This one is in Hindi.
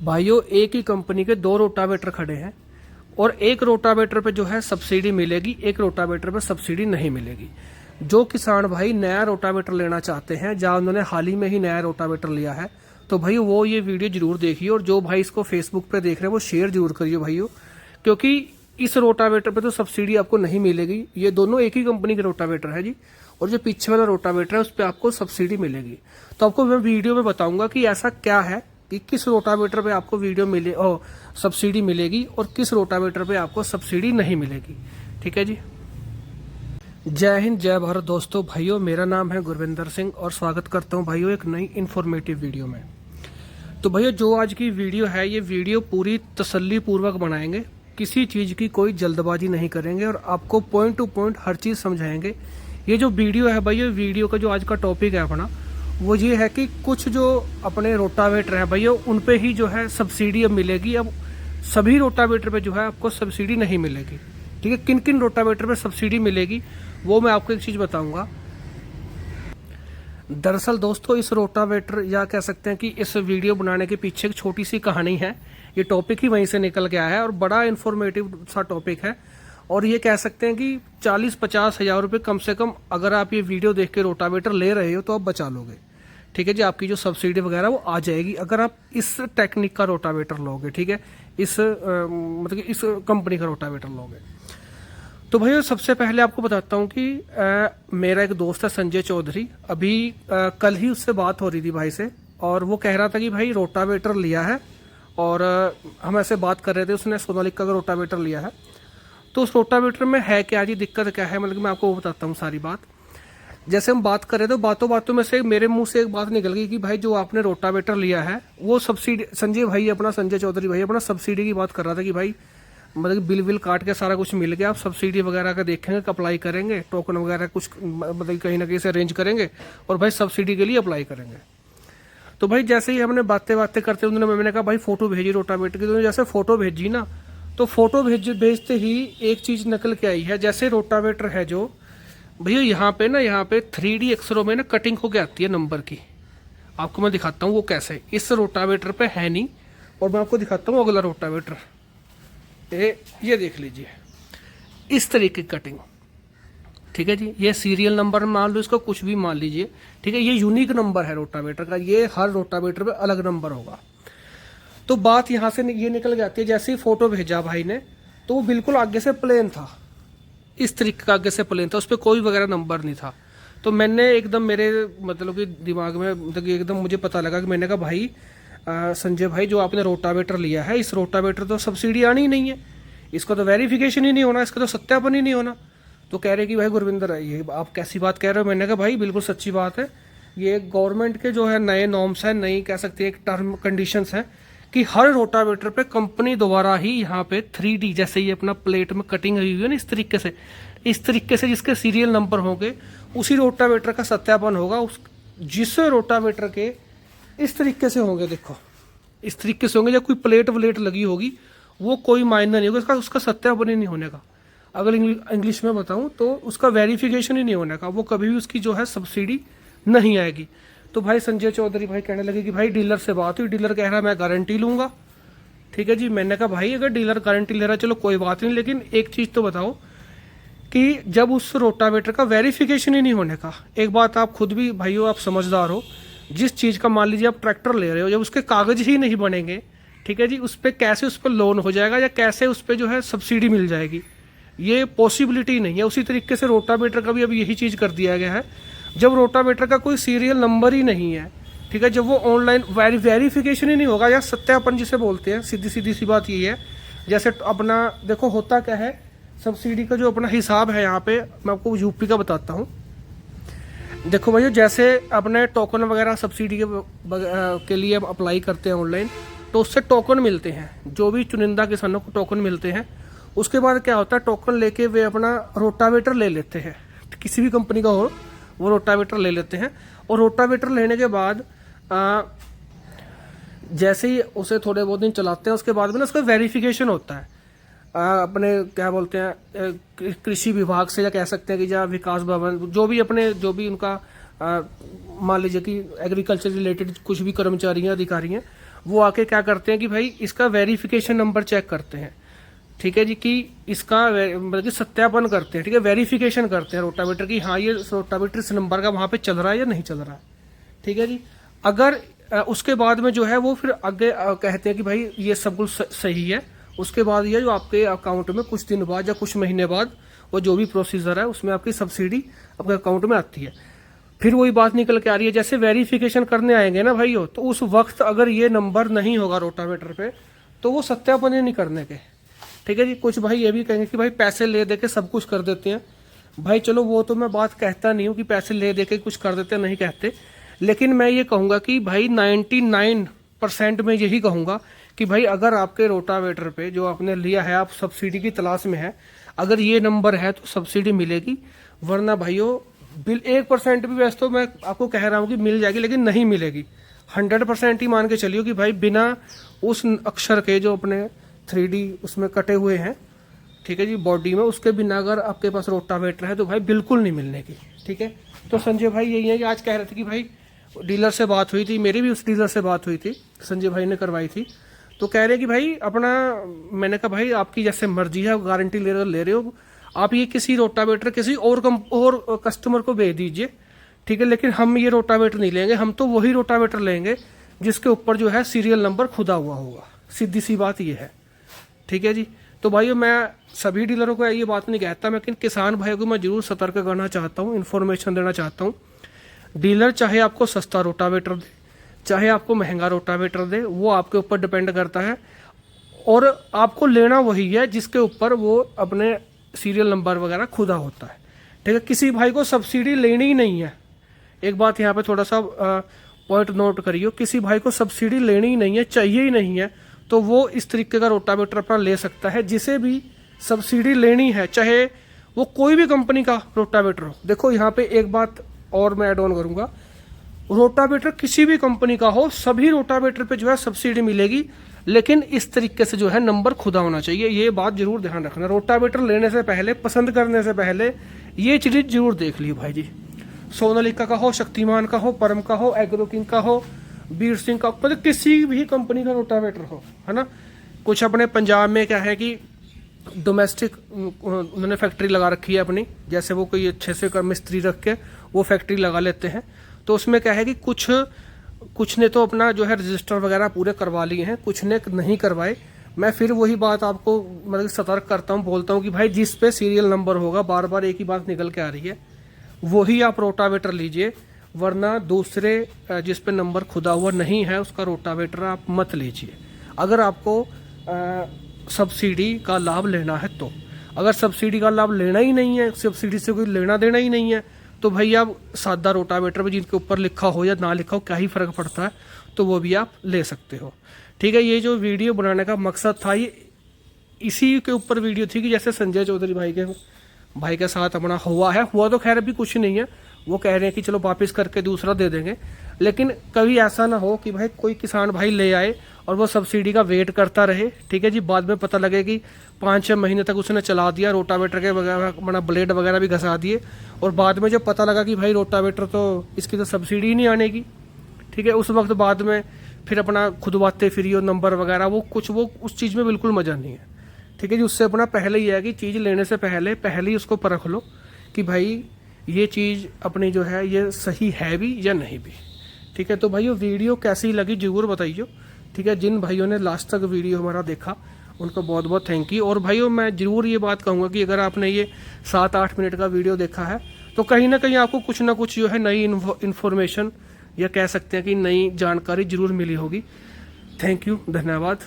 भाइयों एक ही कंपनी के दो रोटावेटर खड़े हैं और एक रोटावेटर पे जो है सब्सिडी मिलेगी, एक रोटावेटर पे सब्सिडी नहीं मिलेगी। जो किसान भाई नया रोटावेटर लेना चाहते हैं, जहाँ उन्होंने हाल ही में ही नया रोटावेटर लिया है, तो भाई वो ये वीडियो जरूर देखिए। और जो भाई इसको फेसबुक पे देख रहे हैं वो शेयर जरूर करिए भाइयों, क्योंकि इस रोटावेटर पे तो सब्सिडी आपको नहीं मिलेगी। ये दोनों एक ही कंपनी के रोटावेटर है जी, और जो पीछे वाला रोटावेटर है उस पर आपको सब्सिडी मिलेगी। तो आपको मैं वीडियो में बताऊंगा कि ऐसा क्या है कि किस रोटावेटर पे आपको वीडियो मिले सब्सिडी मिलेगी और किस रोटावेटर पे आपको सब्सिडी नहीं मिलेगी। ठीक है जी। जय हिंद, जय भारत दोस्तों, भाइयों मेरा नाम है गुरविंदर सिंह और स्वागत करता हूं भाइयों एक नई इन्फॉर्मेटिव वीडियो में। तो भैया जो आज की वीडियो है, ये वीडियो पूरी तसल्ली पूर्वक बनाएंगे, किसी चीज की कोई जल्दबाजी नहीं करेंगे और आपको पॉइंट टू पॉइंट हर चीज समझाएंगे। ये जो वीडियो है भैया, वीडियो का जो आज का टॉपिक है अपना, वो ये है कि कुछ जो अपने रोटावेटर है भैया उन पे ही जो है सब्सिडी अब मिलेगी। अब सभी रोटावेटर पे जो है आपको सब्सिडी नहीं मिलेगी। ठीक है, किन किन रोटावेटर पे सब्सिडी मिलेगी वो मैं आपको एक चीज बताऊंगा। दरअसल दोस्तों इस रोटावेटर या कह सकते हैं कि इस वीडियो बनाने के पीछे एक छोटी सी कहानी है। ये टॉपिक ही वहीं से निकल के आया है और बड़ा इन्फॉर्मेटिव सा टॉपिक है। और ये कह सकते हैं कि 40-50 हजार रुपये कम से कम अगर आप ये वीडियो देख के रोटावेटर ले रहे हो तो आप बचा लोगे। ठीक है जी, आपकी जो सब्सिडी वगैरह वो आ जाएगी अगर आप इस टेक्निक का रोटावेटर लोगे। ठीक है, इस मतलब इस कंपनी का रोटावेटर लोगे। तो भैया सबसे पहले आपको बताता हूँ कि मेरा एक दोस्त है संजय चौधरी, अभी कल ही उससे बात हो रही थी भाई से, और वो कह रहा था कि भाई रोटावेटर लिया है। और हम ऐसे बात कर रहे थे, उसने सोनालिका का रोटावेटर लिया है। तो उस रोटावेटर में है क्या जी, दिक्कत क्या है, मतलब मैं आपको वो बताता हूँ सारी बात। जैसे हम बात कर रहे थे, बातों बातों में से मेरे मुंह से एक बात निकल गई कि भाई जो आपने रोटावेटर लिया है वो सब्सिडी, संजय चौधरी भाई अपना सब्सिडी की बात कर रहा था कि भाई मतलब बिल विल काट के सारा कुछ मिल गया, आप सब्सिडी वगैरह का देखेंगे, अप्लाई करेंगे, टोकन वगैरह कुछ मतलब कहीं ना कहीं से अरेंज करेंगे और भाई सब्सिडी के लिए अप्लाई करेंगे। तो भाई जैसे ही हमने बातें करते उन्होंने, मैंने कहा भाई फोटो भेजी रोटावेटर की। तो जैसे फोटो भेजी ना, तो फोटो भेजते ही एक चीज निकल के आई है। जैसे रोटावेटर है जो भैया यहाँ पे 3D एक्सरो में ना कटिंग होके आती है नंबर की। आपको मैं दिखाता हूँ वो कैसे, इस रोटावेटर पे है नहीं। और मैं आपको दिखाता हूँ अगला रोटावेटर, ये देख लीजिए इस तरीके की कटिंग। ठीक है जी, ये सीरियल नंबर मान लो, इसको कुछ भी मान लीजिए। ठीक है, ये यूनिक नंबर है रोटावेटर का, ये हर रोटावेटर पे अलग नंबर होगा। तो बात यहाँ से ये निकल जाती है, जैसे ही फोटो भेजा भाई ने तो वो बिल्कुल आगे से प्लेन था, इस तरीके का आगे से प्लेन था, उस पर कोई वगैरह नंबर नहीं था। तो मैंने एकदम मेरे मतलब कि दिमाग में मतलब एकदम मुझे पता लगा कि मैंने कहा भाई संजय भाई जो आपने रोटावेटर लिया है, इस रोटावेटर तो सब्सिडी आनी ही नहीं है, इसका तो वेरिफिकेशन ही नहीं होना, इसका तो सत्यापन ही नहीं होना। तो कह रहे कि भाई गुरविंदर ये आप कैसी बात कह रहे हो। मैंने कहा भाई बिल्कुल सच्ची बात है, ये गवर्नमेंट के जो है नए नॉर्म्स हैं, नई कह सकते हैं एक टर्म कंडीशंस हैं कि हर रोटावेटर पे कंपनी द्वारा ही यहाँ पे 3D जैसे ये अपना प्लेट में कटिंग हुई है ना, इस तरीके से जिसके सीरियल नंबर होंगे उसी रोटावेटर का सत्यापन होगा। जिस रोटावेटर के इस तरीके से होंगे, देखो इस तरीके से होंगे, या कोई प्लेट व्लेट लगी होगी वो कोई मायना नहीं होगा, उसका सत्यापन ही नहीं होने का। अगर इंग्लिश में बताऊं तो उसका वेरिफिकेशन ही नहीं होने का, वो कभी भी उसकी जो है सब्सिडी नहीं आएगी। तो भाई संजय चौधरी भाई कहने लगे कि भाई डीलर से बात हुई, डीलर कह रहा है मैं गारंटी लूंगा। ठीक है जी, मैंने कहा भाई अगर डीलर गारंटी ले रहा है चलो कोई बात नहीं, लेकिन एक चीज तो बताओ कि जब उस रोटावेटर का वेरिफिकेशन ही नहीं होने का, एक बात आप खुद भी भाइयों आप समझदार हो, जिस चीज का मान लीजिए आप ट्रैक्टर ले रहे हो, जब उसके कागज ही नहीं बनेंगे, ठीक है जी, उस पर कैसे उस पर लोन हो जाएगा या कैसे उस पर जो है सब्सिडी मिल जाएगी, ये पॉसिबिलिटी नहीं है। उसी तरीके से रोटावेटर का भी अब यही चीज कर दिया गया है, जब रोटावेटर का कोई सीरियल नंबर ही नहीं है, ठीक है, जब वो ऑनलाइन वेरिफिकेशन ही नहीं होगा या सत्यापन जिसे बोलते हैं, सीधी सी बात यही है। जैसे अपना देखो होता क्या है, सब्सिडी का जो अपना हिसाब है यहाँ पे मैं आपको यूपी का बताता हूँ। देखो भैया जैसे अपने टोकन वगैरह सब्सिडी के लिए अप्लाई करते हैं ऑनलाइन, तो उससे टोकन मिलते हैं, जो भी चुनिंदा किसानों को टोकन मिलते हैं। उसके बाद क्या होता है, टोकन लेके वे अपना रोटावेटर ले लेते हैं, किसी भी कंपनी का हो वो रोटावेटर ले लेते हैं। और रोटावेटर लेने के बाद जैसे ही उसे थोड़े बहुत दिन चलाते हैं, उसके बाद में ना उसका वेरिफिकेशन होता है अपने क्या बोलते हैं कृषि विभाग से, या कह सकते हैं कि या विकास भवन, जो भी उनका मान लीजिए कि एग्रीकल्चर रिलेटेड कुछ भी कर्मचारी हैं, अधिकारी हैं, वो आके क्या करते हैं कि भाई इसका वेरिफिकेशन नंबर चेक करते हैं, ठीक है जी, कि इसका मतलब कि सत्यापन करते हैं, ठीक है, वेरिफिकेशन करते हैं रोटावेटर की, हाँ ये रोटावेटर इस नंबर का वहाँ पे चल रहा है या नहीं चल रहा है, ठीक है जी। अगर उसके बाद में जो है वो फिर आगे कहते हैं कि भाई ये सब कुछ सही है, उसके बाद ये जो आपके अकाउंट में कुछ दिन बाद या कुछ महीने बाद वो जो भी प्रोसीजर है उसमें आपकी सब्सिडी आपके अकाउंट में आती है। फिर वही बात निकल के आ रही है, जैसे वेरिफिकेशन करने आएंगे ना भाई, तो उस वक्त अगर ये नंबर नहीं होगा रोटावेटर पे तो वो सत्यापन ही नहीं करने के, ठीक है जी। कुछ भाई ये भी कहेंगे कि भाई पैसे ले दे के सब कुछ कर देते हैं, भाई चलो वो तो मैं बात कहता नहीं हूँ कि पैसे ले दे के कुछ कर देते हैं, नहीं कहते, लेकिन मैं ये कहूँगा कि भाई 99% में यही कहूँगा कि भाई अगर आपके रोटावेटर पे जो आपने लिया है, आप सब्सिडी की तलाश में है, अगर ये नंबर है तो सब्सिडी मिलेगी, वरना भाइयों बिल 1% भी वैसे तो मैं आपको कह रहा हूँ कि मिल जाएगी, लेकिन नहीं मिलेगी। 100% ही मान के चलियो कि भाई बिना उस अक्षर के जो अपने 3D उसमें कटे हुए हैं, ठीक है जी, बॉडी में, उसके बिना अगर आपके पास रोटावेटर है तो भाई बिल्कुल नहीं मिलने की, ठीक है। तो संजय भाई यही है कि आज कह रहे थे कि भाई डीलर से बात हुई थी, मेरी भी उस डीलर से बात हुई थी, संजय भाई ने करवाई थी, तो कह रहे कि भाई अपना, मैंने कहा भाई आपकी जैसे मर्जी है, गारंटी ले रहे हो आप, ये किसी रोटावेटर किसी और कस्टमर को भेज दीजिए, ठीक है, लेकिन हम ये रोटावेटर नहीं लेंगे, हम तो वही रोटावेटर लेंगे जिसके ऊपर जो है सीरियल नंबर खुदा हुआ होगा, सीधी सी बात ये है, ठीक है जी। तो भाइयों मैं सभी डीलरों को ये बात नहीं कहता, लेकिन किसान भाइयों को मैं जरूर सतर्क करना चाहता हूँ, इन्फॉर्मेशन देना चाहता हूँ। डीलर चाहे आपको सस्ता रोटावेटर दे, चाहे आपको महंगा रोटावेटर दे, वो आपके ऊपर डिपेंड करता है, और आपको लेना वही है जिसके ऊपर वो अपने सीरियल नंबर वगैरह खुदा होता है, ठीक है। किसी भाई को सब्सिडी लेनी ही नहीं है, एक बात यहाँ पे थोड़ा सा पॉइंट नोट करियो, किसी भाई को सब्सिडी लेनी ही नहीं है, चाहिए ही नहीं है, तो वो इस तरीके का रोटावेटर अपना ले सकता है। जिसे भी सब्सिडी लेनी है, चाहे वो कोई भी कंपनी का रोटावेटर हो, देखो यहाँ पे एक बात और मैं ऐड ऑन करूंगा, रोटावेटर किसी भी कंपनी का हो, सभी रोटावेटर पे जो है सब्सिडी मिलेगी, लेकिन इस तरीके से जो है नंबर खुदा होना चाहिए, ये बात जरूर ध्यान रखना। रोटावेटर लेने से पहले, पसंद करने से पहले ये चीज जरूर देख लियो भाई जी, सोनालिका का हो, शक्तिमान का हो, परम का हो, एग्रो किंग का हो, बीर सिंह का, मतलब किसी भी कंपनी का रोटावेटर हो, है ना। कुछ अपने पंजाब में क्या है कि डोमेस्टिक उन्होंने फैक्ट्री लगा रखी है अपनी, जैसे वो कोई अच्छे से मिस्त्री रख के वो फैक्ट्री लगा लेते हैं, तो उसमें क्या है कि कुछ ने तो अपना जो है रजिस्टर वगैरह पूरे करवा लिए हैं, कुछ ने नहीं करवाए। मैं फिर वही बात आपको मतलब सतर्क करता हूँ, बोलता हूँ कि भाई जिस पे सीरियल नंबर होगा, बार बार एक ही बात निकल के आ रही है, वही आप रोटावेटर लीजिए, वरना दूसरे जिस पे नंबर खुदा हुआ नहीं है उसका रोटावेटर आप मत लीजिए, अगर आपको सब्सिडी का लाभ लेना है तो। अगर सब्सिडी का लाभ लेना ही नहीं है, सब्सिडी से कोई लेना देना ही नहीं है, तो भाई आप सादा रोटावेटर भी जिनके ऊपर लिखा हो या ना लिखा हो, क्या ही फर्क पड़ता है, तो वो भी आप ले सकते हो, ठीक है। ये जो वीडियो बनाने का मकसद था, ये इसी के ऊपर वीडियो थी कि जैसे संजय चौधरी भाई के साथ अपना हुआ तो खैर अभी कुछ नहीं है, वो कह रहे हैं कि चलो वापस करके दूसरा दे देंगे, लेकिन कभी ऐसा ना हो कि भाई कोई किसान भाई ले आए और वो सब्सिडी का वेट करता रहे, ठीक है जी, बाद में पता लगे कि 5-6 महीने तक उसने चला दिया, रोटावेटर के वगैरह अपना ब्लेड वगैरह भी घसा दिए, और बाद में जब पता लगा कि भाई रोटावेटर तो इसकी तो सब्सिडी ही नहीं आने की, ठीक है, उस वक्त बाद में फिर अपना खुदवाते फिरियो नंबर वगैरह, वो उस चीज़ में बिल्कुल मज़ा नहीं है, ठीक है जी। उससे अपना पहले ही है कि चीज़ लेने से पहले ही उसको परख लो कि भाई ये चीज़ अपनी जो है ये सही है भी या नहीं भी, ठीक है। तो भाइयों वीडियो कैसी लगी जरूर बताइए, ठीक है। जिन भाइयों ने लास्ट तक वीडियो हमारा देखा उनको बहुत बहुत थैंक यू। और भाइयों मैं जरूर ये बात कहूँगा कि अगर आपने ये 7-8 मिनट का वीडियो देखा है तो कहीं ना कहीं आपको कुछ ना कुछ जो है नई इन्फॉर्मेशन या कह सकते हैं कि नई जानकारी जरूर मिली होगी। थैंक यू, धन्यवाद।